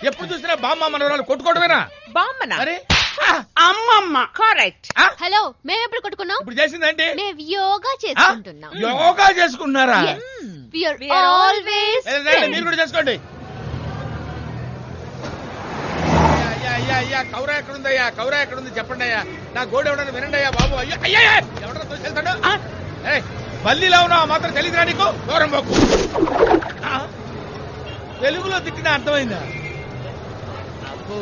ఎప్పుడు చూసినా బామ్మ మనవరాలు కొట్టుకోవడమేనా? బామ్మనా? అరే అమ్మమ్మ. కరెక్ట్. హలో, మేము ఎప్పుడు కొట్టుకున్నాం? ఇప్పుడు చేసిందంటే మేము యోగా చేసుకుంటున్నాం. యోగా చేసుకున్నారా? We are always friends. మీరు కూడా చేసుకోండి. అయ్యా కౌరా ఎక్కడుందయ్యా? కౌరా ఎక్కడుంది చెప్పండి అయ్యా. నా గోడు ఎవడన్నా వినండి అయ్యా బాబు. అయ్యో అయ్యా ఎవడన్నా తోసేస్తాడు? బల్లిలా ఉన్నావు మాత్రం తెలియదురా నీకు? దూరం పోకు. తెలుగులో తిట్టినా అర్థమైందా? అబ్బో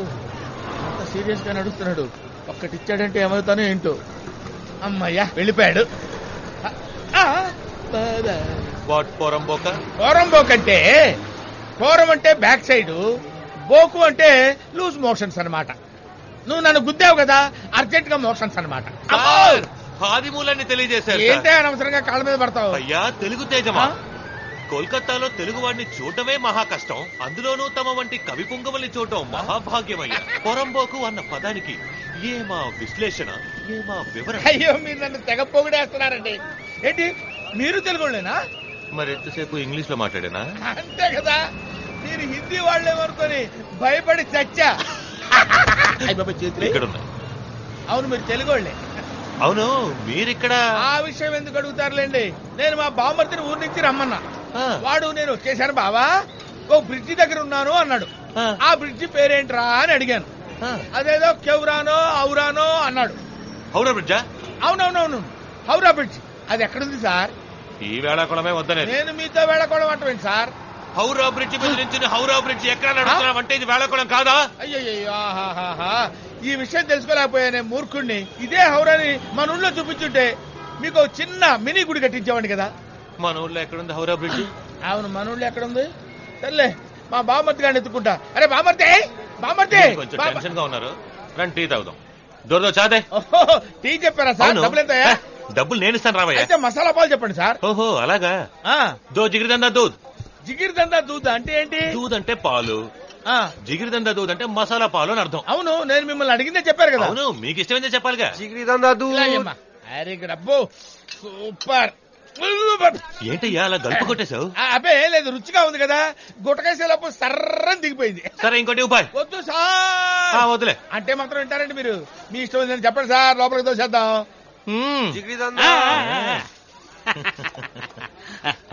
అంత సీరియస్ గా నడుస్తున్నాడు. ఒక్కటిచ్చాడంటే ఏమవుతానో ఏంటో. అమ్మయ్యా వెళ్ళిపోయాడు. పోరంబోక్ అంటే పోరం అంటే బ్యాక్ సైడ్, బోకు అంటే లూజ్ మోషన్స్ అన్నమాట. నువ్వు నన్ను గుద్దావు కదా, అర్జెంట్ గా మోషన్స్ అన్నమాట. ఆదిమూలాన్ని తెలియజేశారు. ఏంటే అనవసరంగా కాళ్ళ మీద పడతావు? అయ్యా తెలుగు తేజమా, కోల్కతాలో తెలుగు వాడిని చూడటమే మహా కష్టం, అందులోనూ తమ వంటి కవి పుంగవల్ని చూడటం మహాభాగ్యమయ్యా. పొరంబోకు అన్న పదానికి ఏమా విశ్లేషణ, ఏమా వివరణ. అయ్యో మీరు నన్ను తెగ పొగిడేస్తున్నారండి. ఏంటి మీరు తెలుగులేనా? మరి ఎంతసేపు ఇంగ్లీష్ లో మాట్లాడేనా? అంతే కదా, మీరు హిందీ వాళ్ళేమనుకొని భయపడి చచ్చా. ఇక్కడ ఉన్నాయి. అవును మీరు తెలుగు వాళ్ళే. అవును మీరిక్కడ. ఆ విషయం ఎందుకు అడుగుతారులేండి. నేను మా బామ్మర్తిని ఊరి నుంచి రమ్మన్నా. వాడు నేను వచ్చేసాను బావా, ఓ బ్రిడ్జి దగ్గర ఉన్నాను అన్నాడు. ఆ బ్రిడ్జి పేరేంట్రా అని అడిగాను. అదేదో కెవ్రానో ఔరానో అన్నాడు. హౌరా బ్రిడ్జా? అవునవునవును హౌరా బ్రిడ్జ్. అది ఎక్కడుంది సార్? ఈ వేళాకోళమే వద్దనే. నేను మీతో వేళకోళం అంటావేంటి సార్? హౌరా బ్రిడ్జి మీద నుంచి హౌరా బ్రిడ్జి ఎక్కడ నడుస్తున్నావంటే ఇది వేళాకోళం కాదా? అయ్యయ్యో ఈ విషయం తెలుసుకోలేకపోయానే మూర్ఖుణ్ణి. ఇదే హౌరాని మన ఊళ్ళో చూపించుంటే మీకు చిన్న మినీ గుడి కట్టించేవాడిని కదా. మన ఊళ్ళో ఎక్కడుంది హౌరా బ్రిడ్జి? అవును మన ఊళ్ళో ఎక్కడుంది? సర్లే మా బామర్తి గారిని ఎత్తుకుంటా. అరే బామర్తి బామర్తి కొంచెం టెన్షన్ గా ఉన్నారు, రండి టీ తాగుదాం. దొరదో చాదే. టీ చెప్పారా సార్? డబ్బులు ఎంత? డబ్బులు నేను ఇస్తాను రావయ్య. అయితే మసాలా పాలు చెప్పండి సార్. ఓహో అలాగా. దో జిగిరిదందా దూద్. జిగిరిదందా దూద్ అంటే ఏంటి? దూద్ అంటే పాలు, జిగిరిదందా దూద్ అంటే మసాలా పాలు అని అర్థం. అవును నేను మిమ్మల్ని అడిగిందే చెప్పారు కదా. అవును మీకు ఇష్టమైందే చెప్పాలిగా. జిగిరిదందా దూద్. అరే అబ్బో సూపర్. ఏంటయ్యా అలా గల్పు కొట్టేశావు? అబ్బే లేదు, రుచిగా ఉంది కదా, గుట్టకేసేలోపు సర్రని దిగిపోయింది. సరే ఇంకోటి ఉపాయ్. వద్దు సార్. వద్దులే అంటే మాత్రం వింటారండి మీరు? మీ ఇష్టం ఉందని చెప్పండి సార్, లోపలికి దోసేద్దాం.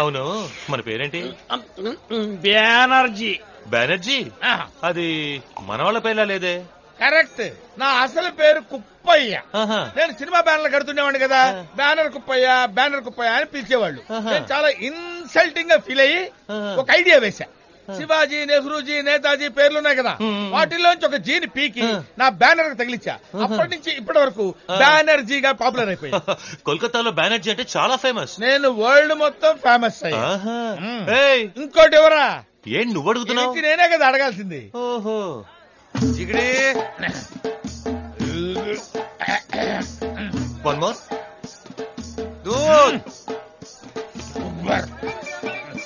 అవును మన పేరేంటి? బెనర్జీ. బెనర్జీ? అది మన వాళ్ళ పేర్లా లేదే. కరెక్ట్, నా అసలు పేరు కుప్పయ్య. నేను సినిమా బ్యానర్లు కడుతుండేవాడిని కదా, బ్యానర్ కుప్పయ్య బ్యానర్ కుప్పయ్య అని పిలిచేవాళ్ళు. నేను చాలా ఇన్సల్టింగ్ గా ఫీల్ అయ్యి ఒక ఐడియా వేశా. శివాజీ, నెహ్రూజీ, నేతాజీ పేర్లున్నాయి కదా, వాటిల్లోంచి ఒక జీని పీకి నా బ్యానర్ తగిలిచ్చా. అప్పటి నుంచి ఇప్పటి వరకు బ్యానర్జీగా పాపులర్ అయిపోయింది. కోల్కతాలో బ్యానర్జీ అంటే చాలా ఫేమస్. నేను వరల్డ్ మొత్తం ఫేమస్ అయ్యా. ఇంకోటి ఎవరా? ఏం నువ్వు అడుగుతున్నావు? నేనే కదా అడగాల్సింది. ఓహో వన్ మోర్ దూద్.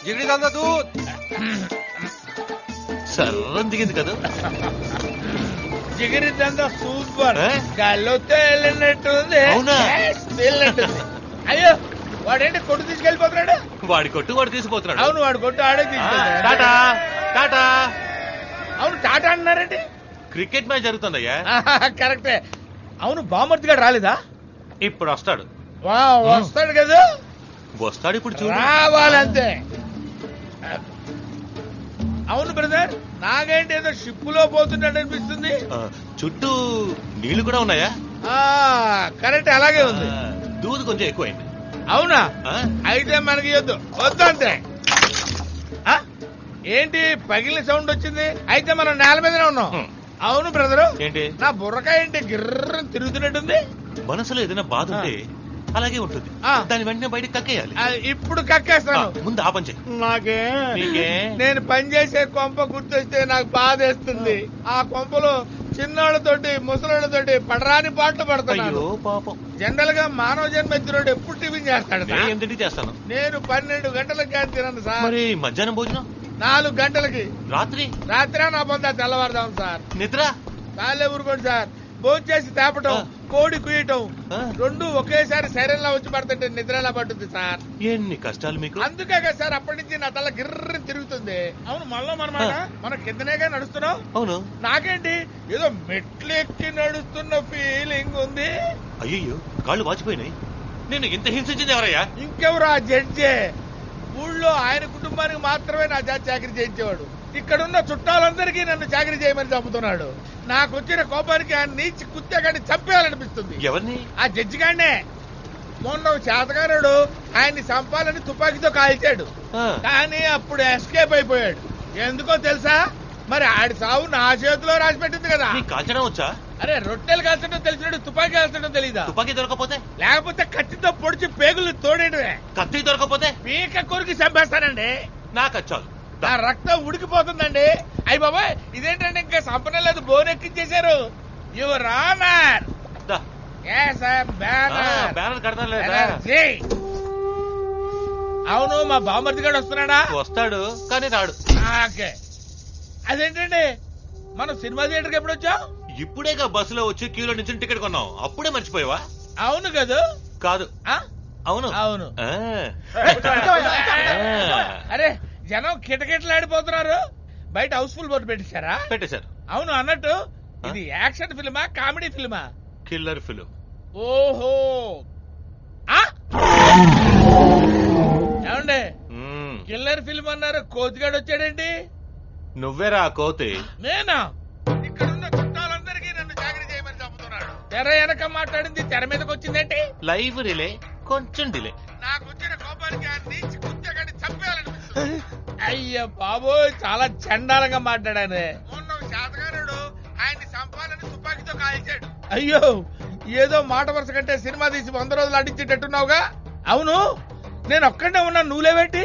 జిగిరిదందా దూద్. సర్రం దిగింది కదా. జిగిరిదందా సూపర్. గాల్లో తేలినట్టుంది. తేలినట్టుంది. అయ్యో వాడేంటి కొట్టు తీసుకెళ్లిపోతున్నాడు? వాడి కొట్టు వాడు తీసుకుపోతున్నాడు. అవును వాడు కొట్టు ఆడే తీసుకెళ్తాడు. టాటా టాటా. అవును టాటా అన్నారండి. క్రికెట్ మ్యాచ్ జరుగుతుందయ్యా. కరెక్టే. అవును బామర్తి గారు రాలేదా? ఇప్పుడు వస్తాడు. వస్తాడు కదా. వస్తాడు ఇప్పుడు చూడు. రావాలంతే. అవును బ్రదర్, నాగేంటి ఏదో షిప్పులో పోతున్నాడు అనిపిస్తుంది. చుట్టూ నీళ్లు కూడా ఉన్నాయా? కరెక్ట్ అలాగే ఉంది. దూదు కొంచెం ఎక్కువైంది. అవునా? అయితే మనకి వద్దు వద్దంతే. ఏంటి పగిలిన సౌండ్ వచ్చింది? అయితే మనం నేల మీదనే ఉన్నాం. అవును బ్రదరు, ఏంటి నా బుర్రకాయ ఏంటి గిర్ర తిరుగుతున్నట్టుంది? మనసులో ఏదైనా బాధ ఉంటే అలాగే ఉంటుంది, దాని వెంటనే బయటకు కక్కేయాలి. ఇప్పుడు కక్కేస్తాను. ముందు ఆ పని చెయ్యి. నాకే నేను పనిచేసే కొంప గుర్తొస్తే నాకు బాధేస్తుంది. ఆ కొంపలో చిన్నోళ్ళతోటి ముసలోళ్ళతోటి పడరాని పాటలు పడతాను. పాపం జనరల్ గా మానవ జన్మ ఎత్తునోడు ఎప్పుడు టిఫిన్ చేస్తాడు? చేస్తాను. నేను 12 గంటలకి తిన్నాను సార్. మరి మధ్యాహ్నం భోజనం 4 గంటలకి. రాత్రి నా పొందా తెల్లవారుదాం సార్. నిద్ర చాలే ఊరుకోండి సార్. భోంచేసి తేపటం, కోడి కుయ్యటం రెండు ఒకేసారి సైరన్ లా వచ్చి పడుతుంటే నిద్ర ఎలా పడుతుంది సార్? ఎన్ని కష్టాలు మీకు. అందుకే కదా సార్ అప్పటి నుంచి నా తల గిర్ర తిరుగుతుంది. అవును మనలో మనమాట మన కిందనేగా నడుస్తున్నాం. అవును, నాకేంటి ఏదో మెట్లు ఎక్కి నడుస్తున్న ఫీలింగ్ ఉంది. అయ్యో కాళ్ళు వాచిపోయినాయి. నేను ఇంత హింసించింది ఎవరయ్యా? ఇంకెవరు? ఆ జడ్జే. ఊళ్ళో ఆయన కుటుంబానికి మాత్రమే నా చేత చాకరీ చేయించేవాడు. ఇక్కడున్న చుట్టాలందరికీ నన్ను చాకరీ చేయమని చంపుతున్నాడు. నాకు వచ్చిన కోపానికి ఆయన నీచి కుత్తేగాడిని చంపేయాలనిపిస్తుంది. ఎవరిని? ఆ జడ్జి గాడినే. మొన్న చేతగారుడు ఆయన్ని చంపాలని తుపాకీతో కాల్చాడు. కానీ అప్పుడు ఎస్కేప్ అయిపోయాడు. ఎందుకో తెలుసా? మరి ఆడి సావు నా చేతిలో రాసి పెట్టింది కదా. కాల్చడం వచ్చా? అరే రొట్టెలు కాల్చడం తెలిసినట్టు తుపాకీ కాల్చడం తెలీదా? తుపాకీ దొరకపోతే? లేకపోతే కత్తితో పొడిచి పేగులు తోడేయడమే. కత్తి దొరకపోతే పీక కొరికి చంపేస్తానండి. నాకు వచ్చాలు. నా రక్తం ఉడికిపోతుందండి. అయ్యి బాబాయ్ ఇదేంటంటే ఇంకా సంపన లేదు, బోన్ ఎక్కించేశారు. Your honour. బ్యానర్ కడతాను లేదా? అవును, మా బామర్ది గారు వస్తున్నాడా? వస్తాడు కానీ రాడు. ఓకే. అదేంటండి మనం సినిమా థియేటర్కి ఎప్పుడు వచ్చాం? ఇప్పుడేగా బస్సులో వచ్చి క్యూలో నుంచి టికెట్ కొన్నాం. అప్పుడే మర్చిపోయావా? అవును కదా. కాదు అవును అవును. ఆ. అరే జనం కిటకిటలాడిపోతున్నారు. బయట హౌస్ఫుల్ బోర్డు పెట్టేశారా? పెట్టేశారు. అవును అన్నట్టు ఇది యాక్షన్ ఫిల్మా కామెడీ ఫిల్మా? Killer film. ఓహో. ఏమండి కిల్లర్ ఫిల్మ్ అన్నారు, కోతిగాడు వచ్చాడేంటి? నువ్వేరా కోతి? నేనా? ఇక్కడున్న చుట్టాలందరికీ నన్ను చాకరీ చేయమని చెబుతున్నాడు. తెర వెనక మాట్లాడింది తెర మీదకి వచ్చిందేంటి? లైవ్ రిలే, కొంచెం డిలే. నాకు వచ్చిన కోపానికి ఆ నీచి కుత్తగాడిని చంపేయాలనిపిస్తుంది. అయ్య బాబోయ్ చాలా చండాలంగా మాట్లాడాను. మొన్న శాతగారుడు ఆయన్ని చంపాలని తుపాకీతో కాల్చాడు. అయ్యో ఏదో మాట వరుస కంటే సినిమా తీసి 100 రోజులు అడిచేటట్టున్నావుగా. అవును నేను ఒక్కడే ఉన్నా, నువ్వులేవేంటి?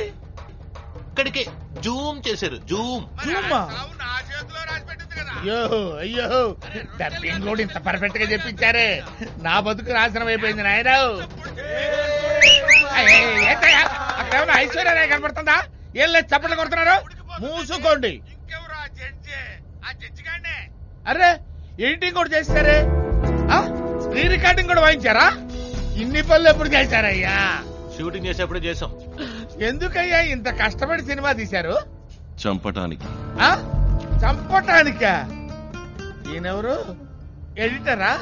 ఇక్కడికి జూమ్ చేశారు. జూమ్. అయ్యో అయ్యో డబ్బింగ్ కూడా ఇంత పర్ఫెక్ట్ గా చెప్పించారే. నా బతుకు నాశనం అయిపోయింది నాయన. అక్కడేమన్నా ఐశ్వర్యరాయ్ కనపడుతుందా? ఏం లేదు చప్పట్లు కొడుతున్నారు. మూసుకోండి. అరే ఎడిటింగ్ కూడా చేస్తారే, రీ రికార్డింగ్ కూడా వాయించారా? ఇన్ని పనులు ఎప్పుడు చేశారయ్యా? షూటింగ్ చేసేప్పుడు చేసాం. ఎందుకయ్యా ఇంత కష్టపడి సినిమా తీశారు? చంపటానికి. చంపటానికా? ఈయనెవరు? ఎడిటరా?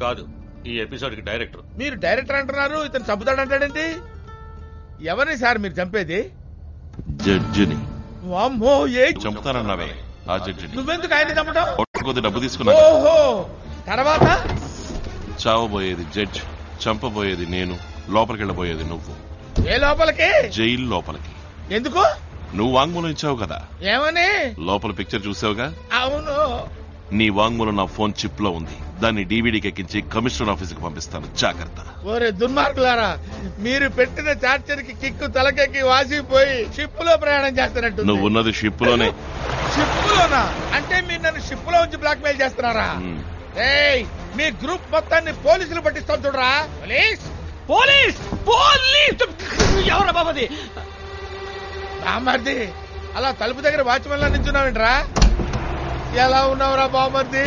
కాదు, ఈ ఎపిసోడ్ కి డైరెక్టర్. మీరు డైరెక్టర్ అంటున్నారు, ఇతను చంపుతాడంటాడేంటి? ఎవరిని సార్ మీరు చంపేది? జడ్జిని. వామ్మో, ఏ చంపుతానన్నావే ఆ జడ్జిని. నువ్వెందుకు ఆయన చంపటం? కొద్ది డబ్బు తీసుకున్నా. ఓహో, తర్వాత చావబోయేది జడ్జ్, చంపబోయేది నేను, లోపలికి వెళ్ళబోయేది నువ్వు. ఏ లోపలికి? జైలు లోపలికి. ఎందుకు? నువ్వు వాంగ్మూలం ఇచ్చావు కదా. ఏమని? లోపల పిక్చర్ చూసావుగా. అవును. నీ వాంగ్మూలం నా ఫోన్ చిప్ లో ఉంది. దాన్ని డీవీడీకి ఎక్కించి కమిషనర్ ఆఫీస్ కి పంపిస్తాను, జాగ్రత్త. ఓరే దుర్మార్గులారా, మీరు పెట్టిన చార్జర్ కి కిక్కు తలకెక్కి వాసిపోయి షిప్ లో ప్రయాణం చేస్తున్నట్టు. నువ్వు ఉన్నది షిప్ లోనే. షిప్ లోనా? అంటే మీరు నన్ను షిప్ లో ఉంచి బ్లాక్ మెయిల్ చేస్తున్నారా? ఏయ్, మీ గ్రూప్ మొత్తాన్ని పోలీసులు పట్టిస్తాం చూడరా. Police police police. ఎవరా బాబది? బామర్ది అలా తలుపు దగ్గర వాచ్మెన్ లా నించున్నావేంట్రా? ఎలా ఉన్నావురా బామర్ది?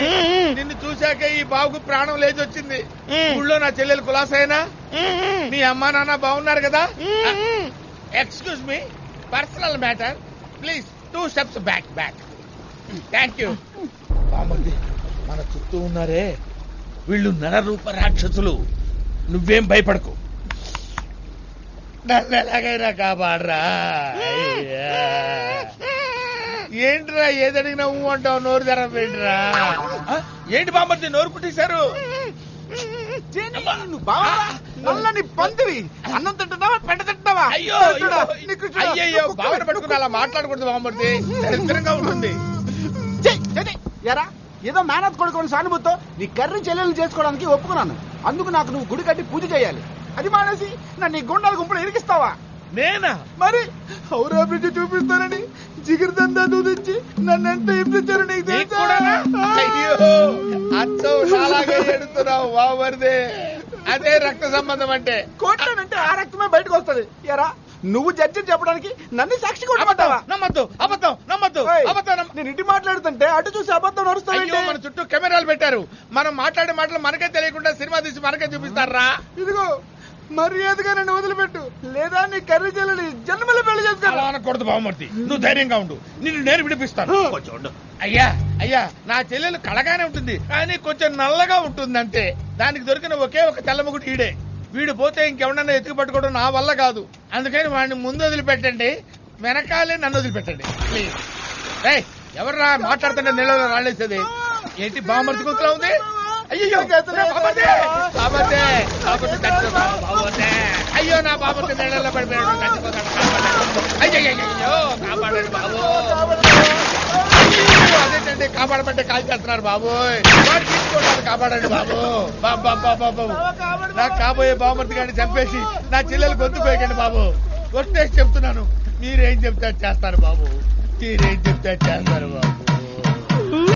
నిన్ను చూశాక ఈ బాబుకు ప్రాణం లేచొచ్చింది. ఊళ్ళో నా చెల్లెలు కులాసైనా మీ అమ్మా నాన్న బాగున్నారు కదా? Excuse me, personal matter, please 2 steps back. Thank you. బామర్ది మన చుట్టూ ఉన్నారే వీళ్ళు నరరూప రాక్షసులు. నువ్వేం భయపడకు, నన్ను ఎలాగైనా కాపాడరా. ఏంట్రా ఏదడిగినా నువ్వు అంటావు, నోరు తెరవేంట్రా? ఏంటి బామ్మర్ది నోరు కుట్టేశారు? నల్లని పందివి, అన్నం తింటున్నావా పెంట తింటున్నావా? అయ్యో అయ్యో బావన పట్టుకుని అలా మాట్లాడకూడదు బామ్మర్ది, దరిద్రంగా ఉంటుంది. ఎరా ఏదో మేనత్ కొడుకుని సానుభూతో నీ కర్రీ చెల్లెలు చేసుకోవడానికి ఒప్పుకున్నాను. అందుకు నాకు నువ్వు గుడి కట్టి పూజ చేయాలి. అది మానేసి నన్ను గుండాల గుంపులు ఇరికిస్తావా? నేనా? మరి హౌరా బ్రిడ్జ్ చూపిస్తానని జిగిరిదందా దూదించి నన్ను ఎంత ఇప్పించారు నీకు తెలుసా? అయ్యో అచ్చం అలాగే ఎడుతున్నావు బామర్ది. అదే రక్త సంబంధం అంటే. కొట్టానంటే ఆ రక్తమే బయటకు వస్తుంది. ఎరా నువ్వు జడ్జి చెప్పడానికి నన్ను సాక్షి కొట్టమంటావా? నమ్మద్దు, అబద్ధం నమ్మద్దు, ఏయ్, అబద్ధం నేను ఇటు మాట్లాడుతుంటే అటు చూసి అబద్ధం అయ్యో, నడుస్తావేంటి? మన చుట్టూ కెమెరాలు పెట్టారు. మనం మాట్లాడే మాటలు మనకే తెలియకుండా సినిమా తీసి మనకే చూపిస్తారా? ఇదిగో మర్యాదగా నన్ను వదిలిపెట్టు, లేదా నీ కర్రీ చెల్లని జన్మలో పెళ్లి అలా చేసుకో. అనకూడదు బావమూర్తి. నువ్వు ధైర్యంగా ఉండు, నిన్ను నేను విడిపిస్తాను. కొంచెం ఉండు. అయ్యా అయ్యా, నా చెల్లెలు కళగానే ఉంటుంది, కానీ కొంచెం నల్లగా ఉంటుంది అంతే. దానికి దొరికిన ఒకే ఒక తెల్లముగుడు ఈడే. వీడు పోతే ఇంకెవడన్నా ఎత్తుకు పట్టుకోవడం నా వల్ల కాదు. అందుకని వాడిని ముందు వదిలిపెట్టండి, వెనకాలే నన్ను వదిలిపెట్టండి ప్లీజ్. ఏయ్, ఎవర్రా మాట్లాడుతుంటే నీళ్ళలో రాళ్ళేసేది? ఏంటి బామర్తి గుర్తులా ఉంది? అయ్యో బాబర్తే, బాబర్తే, బాబర్తే చచ్చిపోతాడు, బాబర్తే. అయ్యో నా బాబర్తే నీళ్ళలో పడిపోయాడు, చచ్చిపోతాడు. అయ్యో కాపాడండి బాబు. అదేంటండి కాపాడమంటే కాల్ చేస్తున్నారు బాబోయ్. వాడు తీసుకోవడానికి కాపాడండి బాబు. బాబు నాకు కాబోయే బామర్తి గారిని చంపేసి నా చెల్లెలు గొంతుకోయకండి బాబు. కొట్టేసి చెప్తున్నాను, మీరేం చెప్తే చేస్తారు బాబు, మీరేం చెప్తే చేస్తారు బాబు.